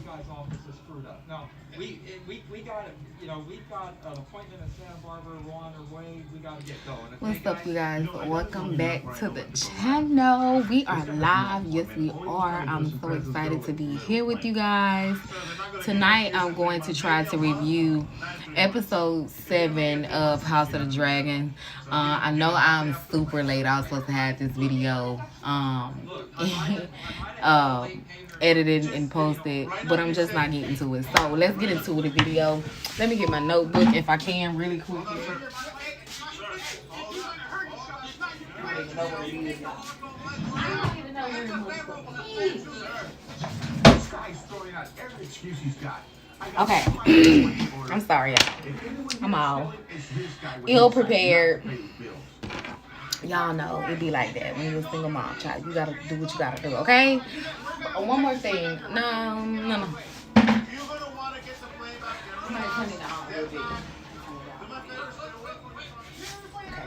guy's office is screwed up. No, we got it. You know, we've got an appointment in Santa Barbara. We're on our way. We got to get going. Okay, what's up, you guys? Welcome back to the channel. We are live. Yes, we are. I'm so excited to be here with you guys. Tonight, I'm going to try to review episode 7 of House of the Dragon. I know I'm super late. I was supposed to have this video edited and posted, but I'm just not getting to it. So let's get into the video. Let me get my notebook if I can really quickly. Okay. I'm sorry, y'all. I'm all ill prepared. Y'all know it be like that when you're a single mom, child. You gotta do what you gotta do, okay? One more thing. No. Okay,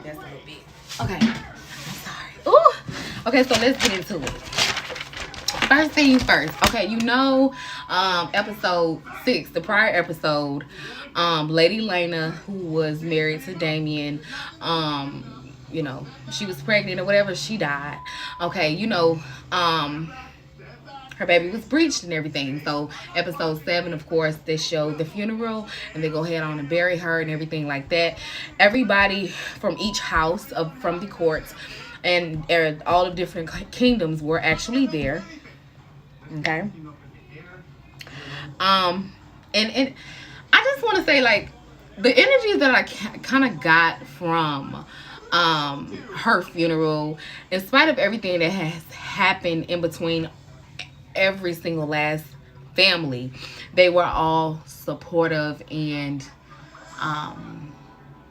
that's a little bit. Okay. I'm sorry. Ooh. Okay, so let's get into it. First things first. Okay, you know, episode 6, the prior episode, Lady Lena, who was married to Damien, you know, she was pregnant or whatever, she died. Okay, you know, her baby was breached and everything. So episode 7, of course, they show the funeral and they go ahead on and bury her and everything like that. Everybody from each house from the courts and all the different kingdoms were actually there. Okay. And I just want to say, like, the energy that I kind of got from her funeral, in spite of everything that has happened in between every single last family, they were all supportive, and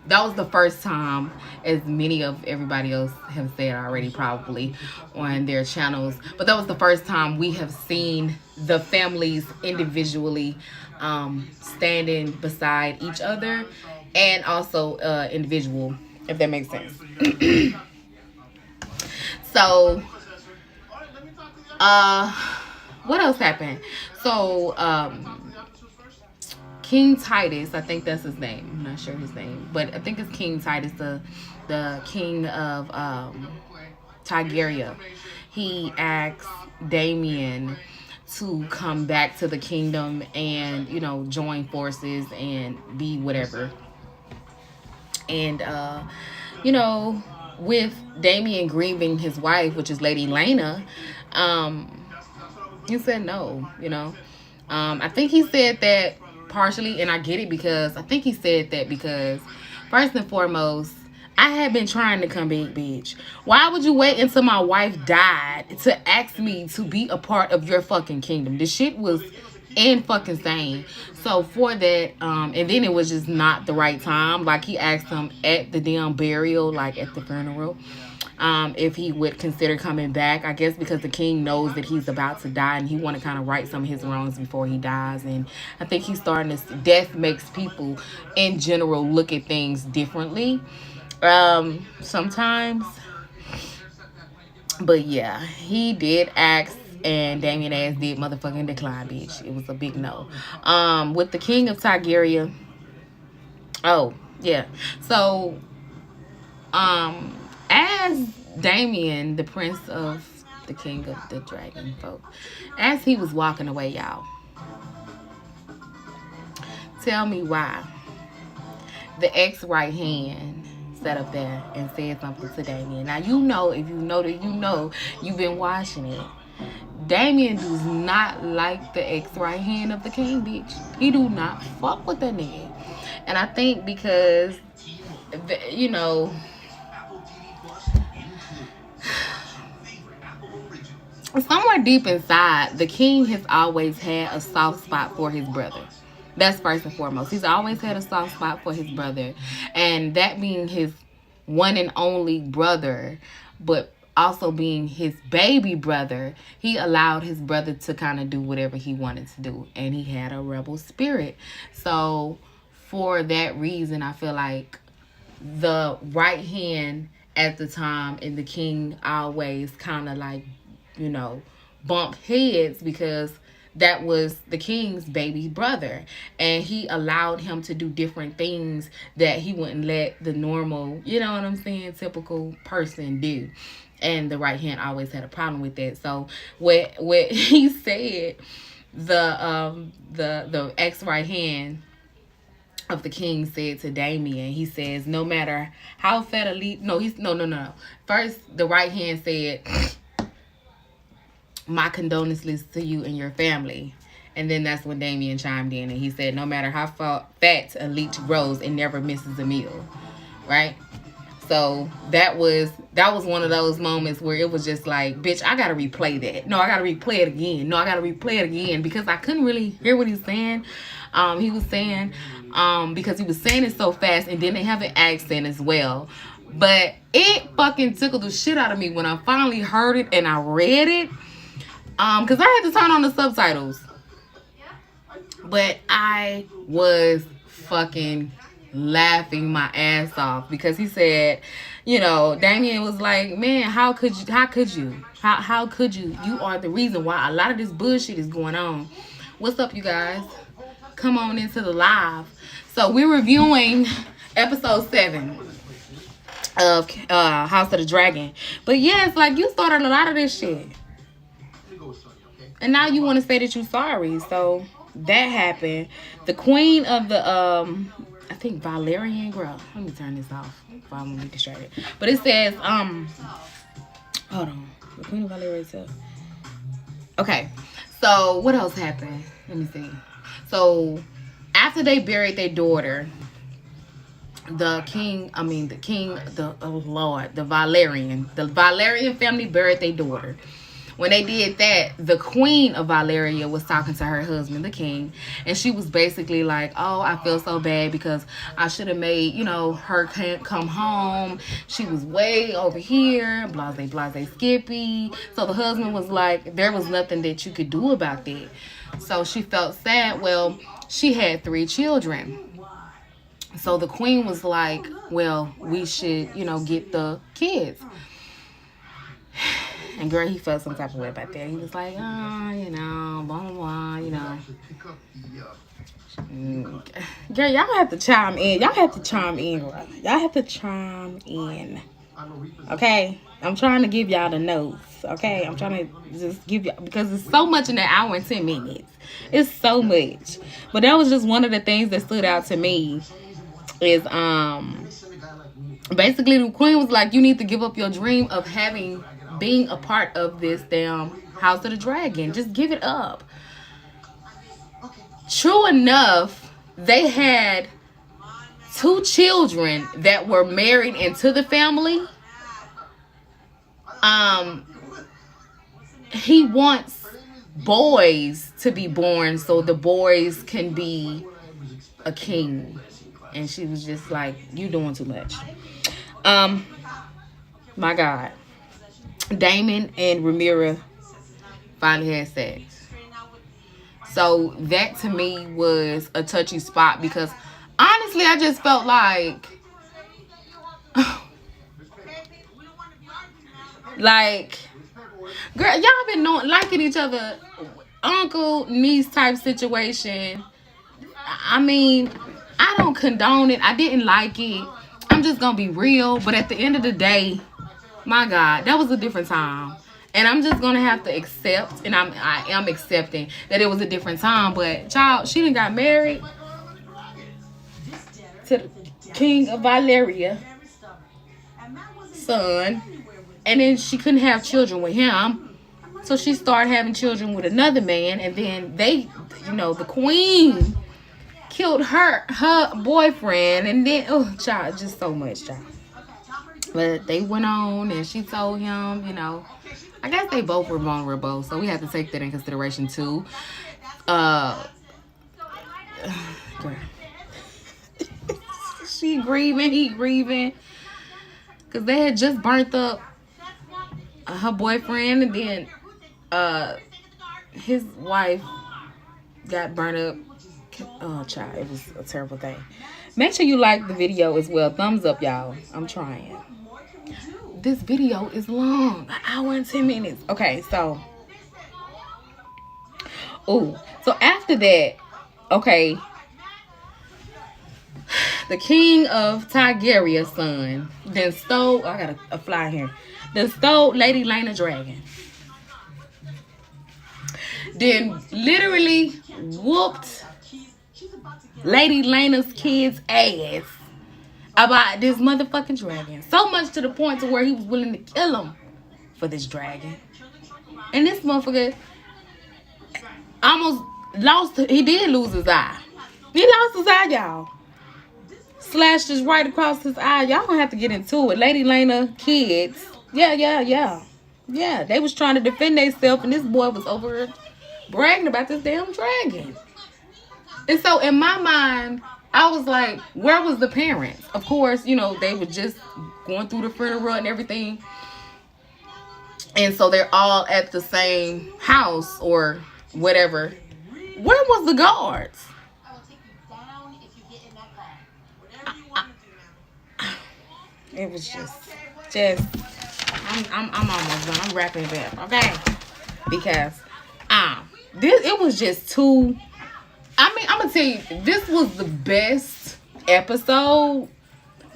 that was the first time, as many of everybody else have said already probably on their channels, but that was the first time we have seen the families individually standing beside each other, and also individual, if that makes sense. So what else happened? So King Titus, I think that's his name. I'm not sure his name, but I think it's King Titus, the king of Targaryen. He asked Damien to come back to the kingdom and, you know, join forces and be whatever. And you know, with Damien grieving his wife, which is Lady Lena, he said no, you know. I think he said that partially, and I get it, because I think he said that because, first and foremost, I had been trying to come back, bitch. Why would you wait until my wife died to ask me to be a part of your fucking kingdom? This shit was fucking insane. So for that, and then it was just not the right time. Like, he asked him at the damn burial, like at the funeral, if he would consider coming back. I guess because the king knows that he's about to die, and he want to kind of right some of his wrongs before he dies. And I think he's starting to, death makes people in general look at things differently sometimes. But yeah, he did ask, and Damien ass did motherfucking decline, bitch. It was a big no. With the king of Targaryen. Oh, yeah. So, as Damien, the prince of the king of the dragon folk, as he was walking away, y'all, tell me why the ex right hand sat up there and said something to Damien. Now, you know, if you know that you know, you've been watching it. Damien does not like the ex right hand of the king, bitch. He do not fuck with that nigga. And I think because, you know, somewhere deep inside, the king has always had a soft spot for his brother. That's first and foremost. He's always had a soft spot for his brother. And that being his one and only brother, but also being his baby brother, he allowed his brother to kind of do whatever he wanted to do. And he had a rebel spirit. So for that reason, I feel like the right hand at the time and the king always kind of like, you know, bump heads, because that was the king's baby brother, and he allowed him to do different things that he wouldn't let the normal, you know what I'm saying, typical person do. And the right hand always had a problem with that. So what he said, the ex right hand of the king said to Damien, he says, no matter how fat a lead, no. First, the right hand said, my condolences to you and your family. And then that's when Damien chimed in and he said, no matter how fat a leech grows, it never misses a meal. Right? So that was one of those moments where it was just like, bitch, I gotta replay that. No, I gotta replay it again. No, I gotta replay it again, because I couldn't really hear what he's saying. He was saying, because he was saying it so fast, and then they have an accent as well. But it fucking tickled the shit out of me when I finally heard it and I read it. Because I had to turn on the subtitles. But I was fucking laughing my ass off, because he said, you know, Damien was like, man, how could you you are the reason why a lot of this bullshit is going on. What's up, you guys? Come on into the live. So we're reviewing episode 7 of House of the Dragon. But yes, like, you started a lot of this shit, and now you want to say that you're sorry. So that happened. The queen of the I think Valerian girl. Let me turn this off if I'm gonna be distracted. But it says, hold on. The Queen of Valeria itself. Okay. So what else happened? Let me see. So after they buried their daughter, the Valerian family buried their daughter. When they did that, the Queen of Valeria was talking to her husband, the king, and she was basically like, oh, I feel so bad because I should have made, you know, her come home. She was way over here, blase, skippy. So the husband was like, there was nothing that you could do about that. So she felt sad. Well, she had 3 children. So the queen was like, well, we should, you know, get the kids. And girl, he felt some type of way about that. He was like, oh, you know, blah, blah, blah, you know. Girl, y'all have to chime in. Y'all have to chime in, bro. Y'all have to chime in. Okay? I'm trying to give y'all the notes. Okay? I'm trying to just give y'all, because it's so much in an hour and 10 minutes. It's so much. But that was just one of the things that stood out to me is, basically the queen was like, you need to give up your dream of being a part of this damn House of the Dragon. Just give it up. True enough, they had 2 children that were married into the family. He wants boys to be born so the boys can be a king. And she was just like, you doing too much. My God. Damon and Rhaenyra finally had sex. So that to me was a touchy spot, because honestly I just felt like girl, y'all been liking each other, uncle niece type situation. I mean, I don't condone it. I didn't like it. I'm just gonna be real. But at the end of the day, my God, that was a different time. And I'm just gonna have to accept, and I am accepting that it was a different time. But child, she done got married to the King of Valeria son, and then she couldn't have children with him, so she started having children with another man. And then they, you know, the queen killed her boyfriend, and then, oh child, just so much, child. But they went on, and she told him, you know, I guess they both were vulnerable, so we have to take that in consideration too. Girl. She grieving, he grieving, because they had just burnt up her boyfriend, and then his wife got burnt up. Oh child, it was a terrible thing. Make sure you like the video as well. Thumbs up, y'all. I'm trying. This video is long, 1 hour and 10 minutes. Okay, so, Oh, so after that, okay, the king of Targaryen's son then stole. I got a fly here. Then stole Lady Lena Dragon. Then literally whooped Lady Lena's kid's ass about this motherfucking dragon. So much to the point to where he was willing to kill him for this dragon. And this motherfucker almost lost. He did lose his eye. He lost his eye, y'all. Slashed just right across his eye. Y'all gonna have to get into it. Lady Lena kids. Yeah. They was trying to defend themselves, and this boy was over bragging about this damn dragon. And so in my mind, I was like, where was the parents? Of course, you know, they were just going through the funeral and everything. And so they're all at the same house or whatever. Where was the guards? It was just I'm almost done. I'm wrapping it up, okay? Because it was just too. I mean, I'm gonna tell you, this was the best episode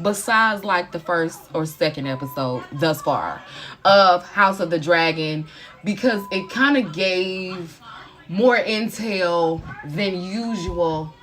besides like the first or second episode thus far of House of the Dragon, because it kind of gave more intel than usual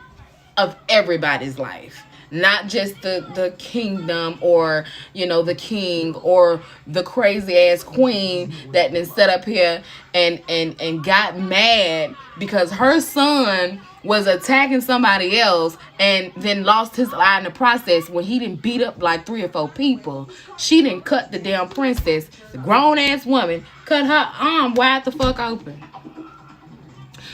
of everybody's life. Not just the kingdom or, you know, the king or the crazy ass queen that then set up here and got mad because her son was attacking somebody else and then lost his eye in the process when he didn't beat up like 3 or 4 people. She didn't cut the damn princess, the grown ass woman, cut her arm wide the fuck open.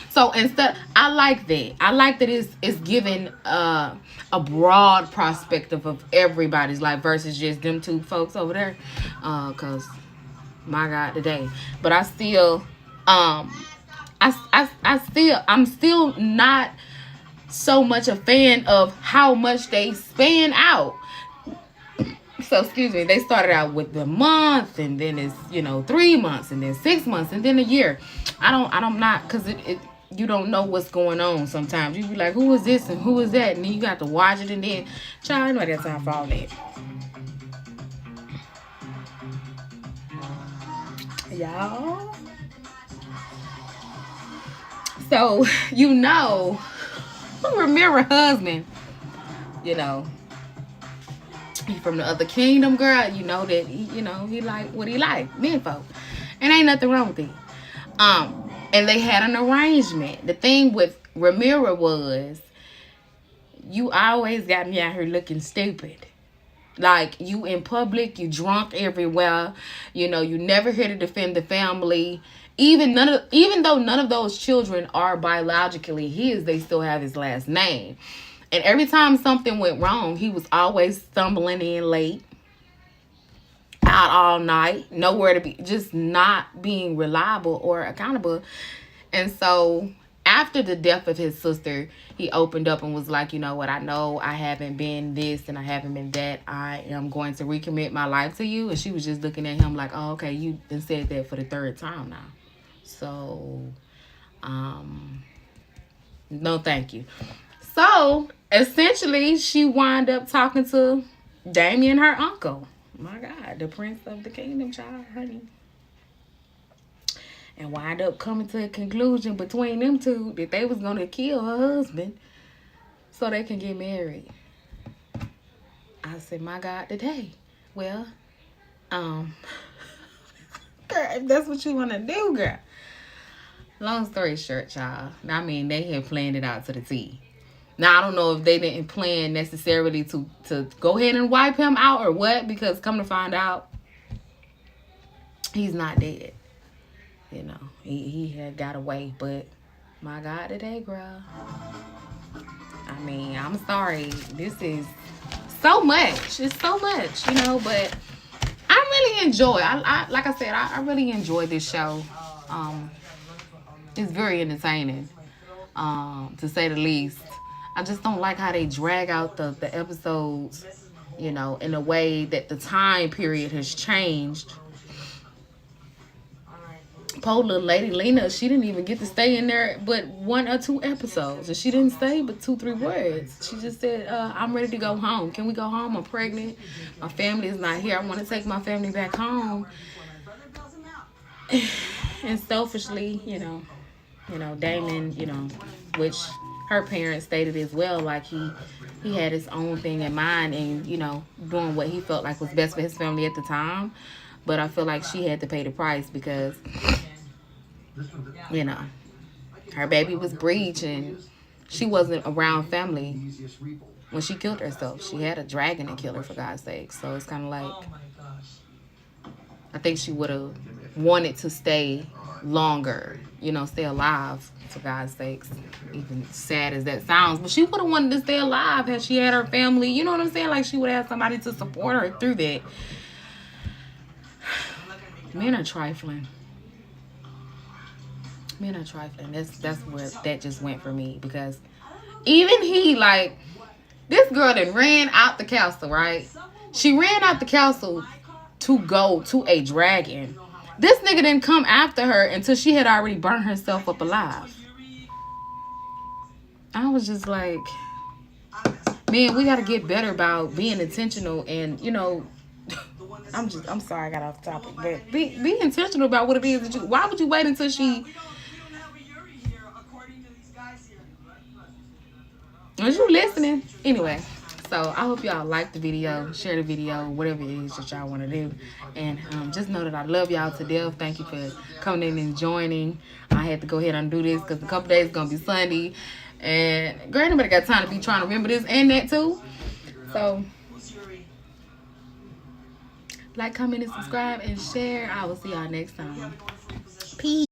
So instead, I like that. I like that it's giving a broad perspective of everybody's life versus just them 2 folks over there. Cause my God, today. But I still, I'm still not so much a fan of how much they span out. So excuse me, they started out with the month, and then it's 3 months, and then 6 months, and then a year. I don't not because it you don't know what's going on sometimes. You be like, who is this and who is that? And then you got to watch it, and then, child, I know that time for all that. Y'all. So, Rhaenyra's husband, he from the other kingdom, girl. You know that, he like what he like, men folk. And ain't nothing wrong with it. And they had an arrangement. The thing with Rhaenyra was, you always got me out here looking stupid. Like, you in public, you drunk everywhere. You never here to defend the family. Even though none of those children are biologically his, they still have his last name. And every time something went wrong, he was always stumbling in late. Out all night, nowhere to be, just not being reliable or accountable. And so after the death of his sister, he opened up and was like, you know what, I know I haven't been this and I haven't been that. I am going to recommit my life to you. And she was just looking at him like, oh, okay, you done said that for the 3rd time now. So, no thank you. So essentially she wound up talking to Damien, her uncle. My God, the prince of the kingdom, child, honey. And wind up coming to a conclusion between them 2 that they was going to kill her husband so they can get married. I said, my God, today. Well, girl, if that's what you want to do, girl. Long story short, child. I mean, they had planned it out to the T. Now, I don't know if they didn't plan necessarily to go ahead and wipe him out or what, because come to find out, he's not dead. He had got away, but my God, today, girl. I mean, I'm sorry. This is so much. It's so much, but I really enjoy. Like I said, I really enjoy this show. It's very entertaining, to say the least. I just don't like how they drag out the episodes, in a way that the time period has changed. poor little lady Lena, she didn't even get to stay in there but 1 or 2 episodes. And she didn't say but 2-3 words. She just said, I'm ready to go home. Can we go home? I'm pregnant. My family is not here. I want to take my family back home. And selfishly, you know, Damon, which her parents stated as well, like he had his own thing in mind and, doing what he felt like was best for his family at the time. But I feel like she had to pay the price because, her baby was breech and she wasn't around family when she killed herself. She had a dragon to kill her, for God's sake. So it's kind of like, I think she would have wanted to stay longer, stay alive, for God's sakes. Even sad as that sounds, but she would have wanted to stay alive had she had her family. You know what I'm saying? Like she would have somebody to support her through that. Men are trifling. That's where that just went for me, because even he, like, this girl that ran out the castle, right? She ran out the castle to go to a dragon. This nigga didn't come after her until she had already burnt herself up alive. I was just like, man, we got to get better about being intentional and, I'm sorry I got off topic, but be intentional about what it is that you, why would you wait until she, was you listening? Anyway, so I hope y'all like the video, share the video, whatever it is that y'all want to do. And just know that I love y'all to death. Thank you for coming in and joining. I had to go ahead and do this because a couple days is going to be Sunday. And girl, nobody got time to be trying to remember this and that too. So, like, comment, and subscribe, and share. I will see y'all next time. Peace.